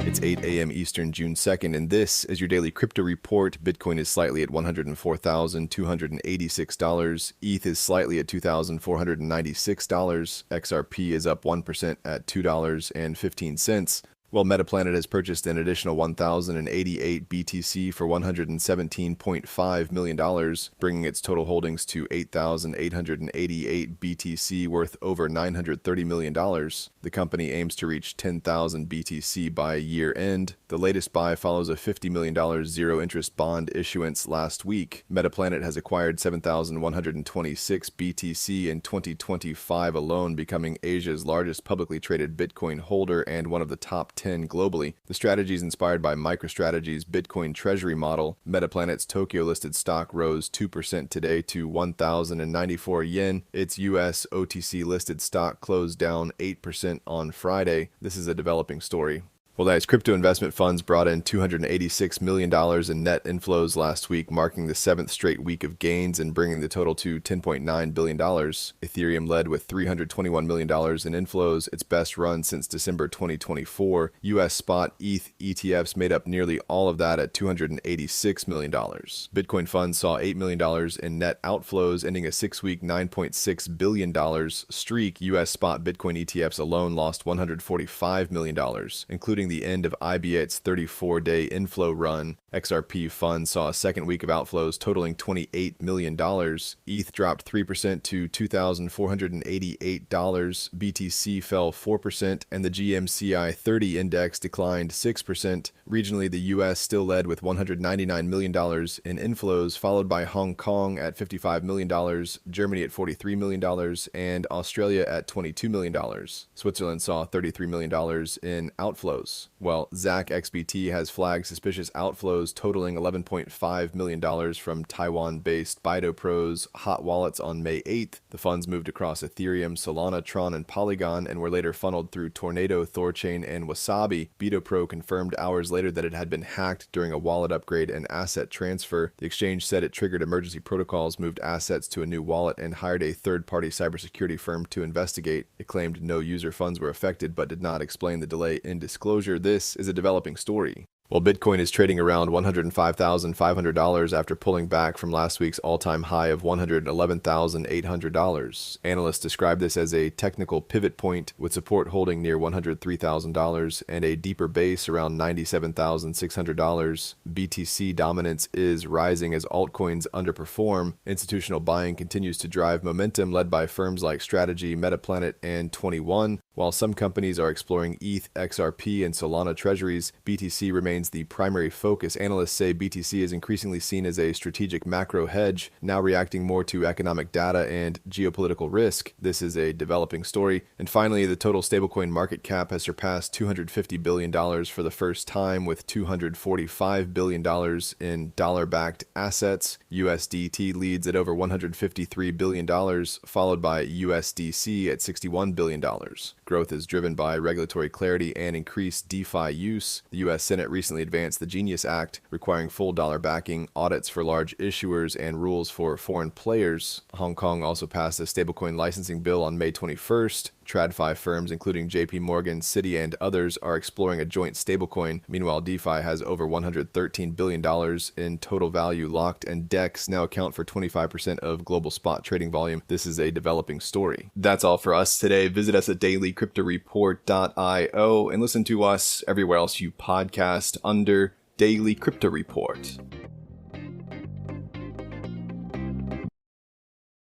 It's 8 a.m. Eastern, June 2nd, and this is your daily crypto report. Bitcoin is slightly at $104,286. ETH is slightly at $2,496. XRP is up 1% at $2.15. While Metaplanet has purchased an additional 1,088 BTC for $117.5 million, bringing its total holdings to 8,888 BTC worth over $930 million. The company aims to reach 10,000 BTC by year end. The latest buy follows a $50 million zero-interest bond issuance last week. Metaplanet has acquired 7,126 BTC in 2025 alone, becoming Asia's largest publicly traded Bitcoin holder and one of the top 10 globally. The strategy is inspired by MicroStrategy's Bitcoin treasury model. Metaplanet's Tokyo-listed stock rose 2% today to 1,094 yen. Its US OTC-listed stock closed down 8% on Friday. This is a developing story. Well, guys, crypto investment funds brought in $286 million in net inflows last week, marking the 7th straight week of gains and bringing the total to $10.9 billion. Ethereum led with $321 million in inflows, its best run since December 2024. US spot ETH ETFs made up nearly all of that at $286 million. Bitcoin funds saw $8 million in net outflows, ending a 6-week $9.6 billion streak. US spot Bitcoin ETFs alone lost $145 million, including the end of IBIT's 34-day inflow run. XRP funds saw a second week of outflows totaling $28 million. ETH dropped 3% to $2,488. BTC fell 4%, and the GMCI 30 index declined 6%. Regionally, the US still led with $199 million in inflows, followed by Hong Kong at $55 million, Germany at $43 million, and Australia at $22 million. Switzerland saw $33 million in outflows. Well, ZachXBT has flagged suspicious outflows totaling $11.5 million from Taiwan-based BitoPro's hot wallets on May 8th. The funds moved across Ethereum, Solana, Tron, and Polygon and were later funneled through Tornado, Thorchain, and Wasabi. BitoPro confirmed hours later that it had been hacked during a wallet upgrade and asset transfer. The exchange said it triggered emergency protocols, moved assets to a new wallet, and hired a third-party cybersecurity firm to investigate. It claimed no user funds were affected but did not explain the delay in disclosure. This is a developing story. While Bitcoin is trading around $105,500 after pulling back from last week's all-time high of $111,800. Analysts describe this as a technical pivot point with support holding near $103,000 and a deeper base around $97,600. BTC dominance is rising as altcoins underperform. Institutional buying continues to drive momentum led by firms like Strategy, Metaplanet, and 21. While some companies are exploring ETH, XRP, and Solana treasuries, BTC remains the primary focus. Analysts say BTC is increasingly seen as a strategic macro hedge, now reacting more to economic data and geopolitical risk. This is a developing story. And finally, the total stablecoin market cap has surpassed $250 billion for the first time, with $245 billion in dollar-backed assets. USDT leads at over $153 billion, followed by USDC at $61 billion. Growth is driven by regulatory clarity and increased DeFi use. The U.S. Senate recently advanced the Genius Act, requiring full dollar backing, audits for large issuers, and rules for foreign players. Hong Kong also passed a stablecoin licensing bill on May 21st. TradFi firms, including JP Morgan, Citi, and others, are exploring a joint stablecoin. Meanwhile, DeFi has over $113 billion in total value locked, and DEX now account for 25% of global spot trading volume. This is a developing story. That's all for us today. Visit us at dailycryptoreport.io and listen to us everywhere else you podcast under Daily Crypto Report.